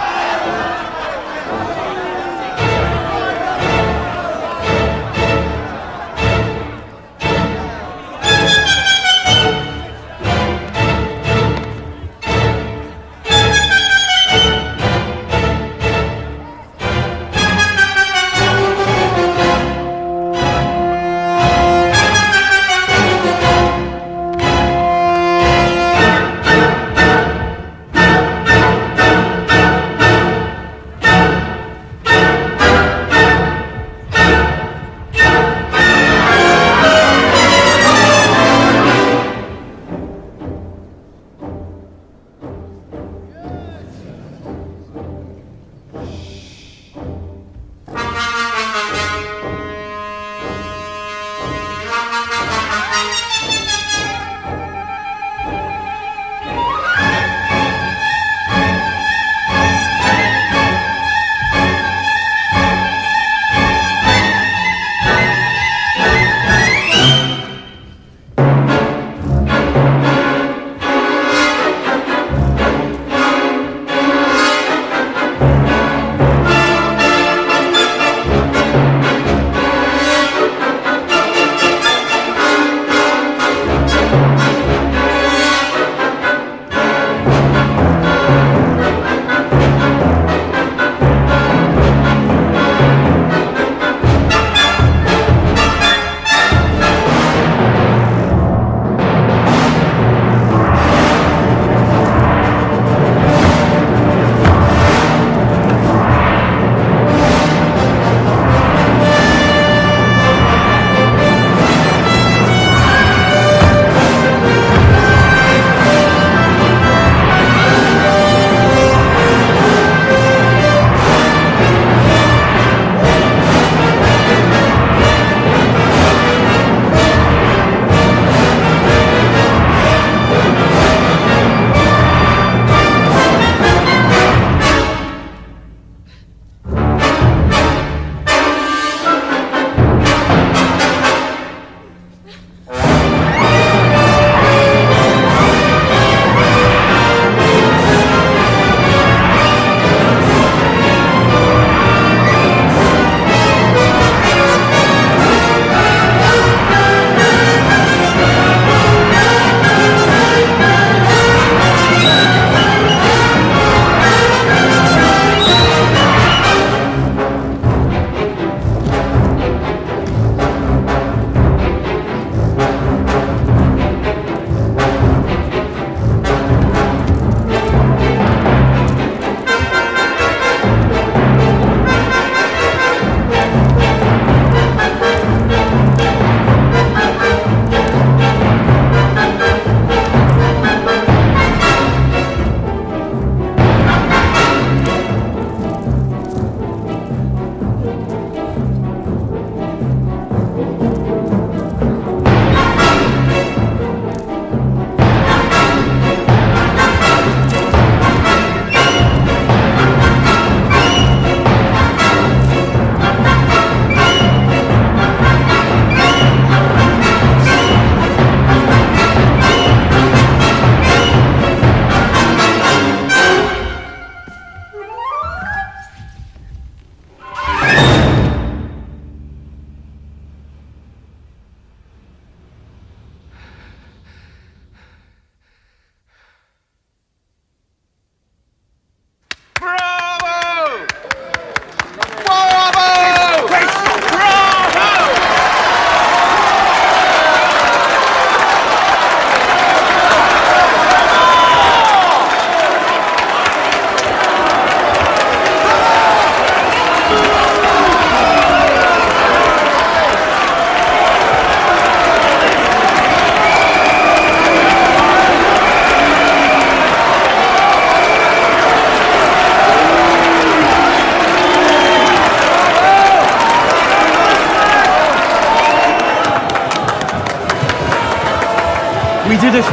We did it.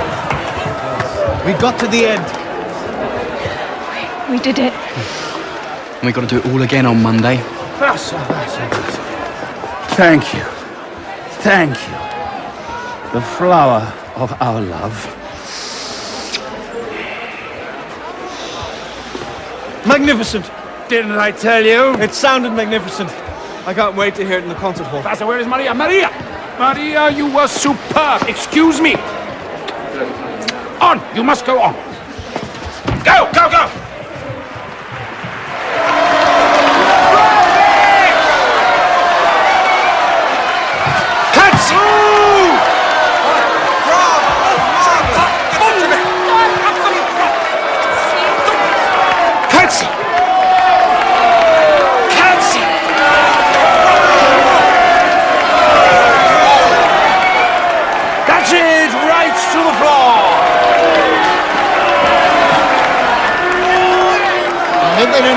We got to the end. We did it. And we've got to do it all again on Monday. Thank you. Thank you. The flower of our love. Magnificent. Didn't I tell you? It sounded magnificent. I can't wait to hear it in the concert hall. Pastor, where is Maria? Maria! Maria, you were superb. Excuse me. On! You must go on. Go, go, go!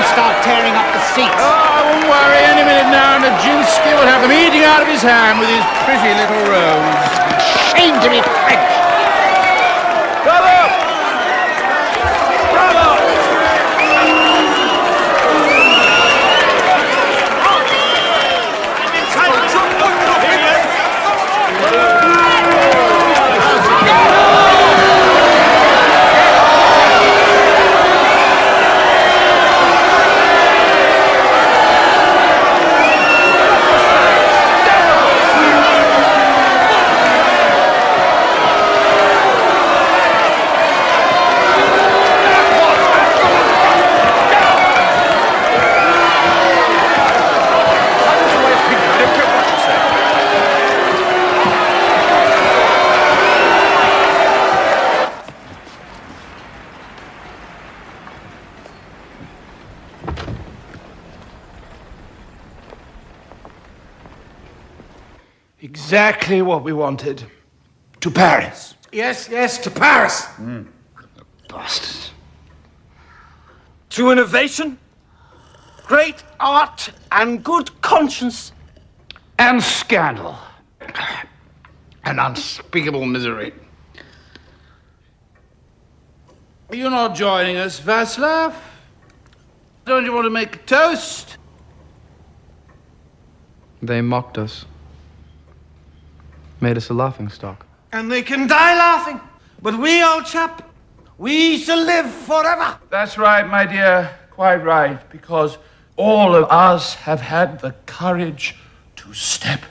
Start tearing up the seats. Oh, I won't worry. Any minute now, Nijinsky will have them eating out of his hand with his pretty little rose. Shame to be French. Bravo! Bravo! Exactly what we wanted. To Paris. Yes, yes, to Paris. Bastards. To innovation, great art, and good conscience. And scandal. An unspeakable misery. You're not joining us, Václav? Don't you want to make a toast? They mocked us. Made us a laughingstock. And they can die laughing. But we, old chap, we shall live forever. That's right, my dear. Quite right. Because all of us have had the courage to step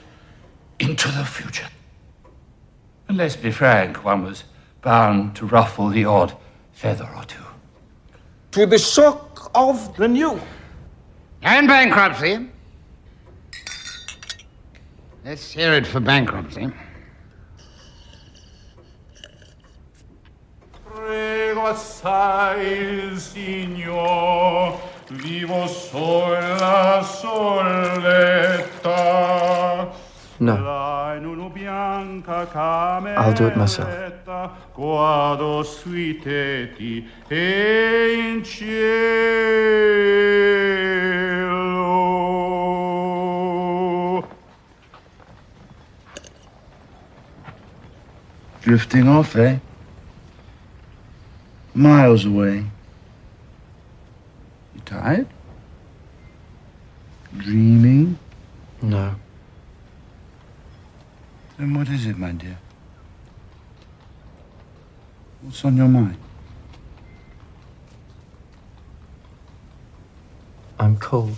into the future. And let's be frank, one was bound to ruffle the odd feather or two. To the shock of the new. And bankruptcy. Let's hear it for bankruptcy. Prego assai, signor, vivo sola soletta. No. I'll do it myself. Guardo sui tetti e in cielo. Drifting off, eh? Miles away. You tired? Dreaming? No. Then what is it, my dear? What's on your mind? I'm cold.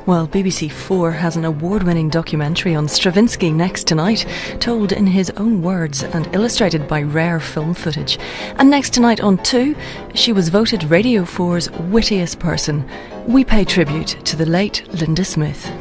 Well, BBC 4 has an award-winning documentary on Stravinsky next tonight, told in his own words and illustrated by rare film footage. And next tonight on 2, she was voted Radio 4's wittiest person. We pay tribute to the late Linda Smith.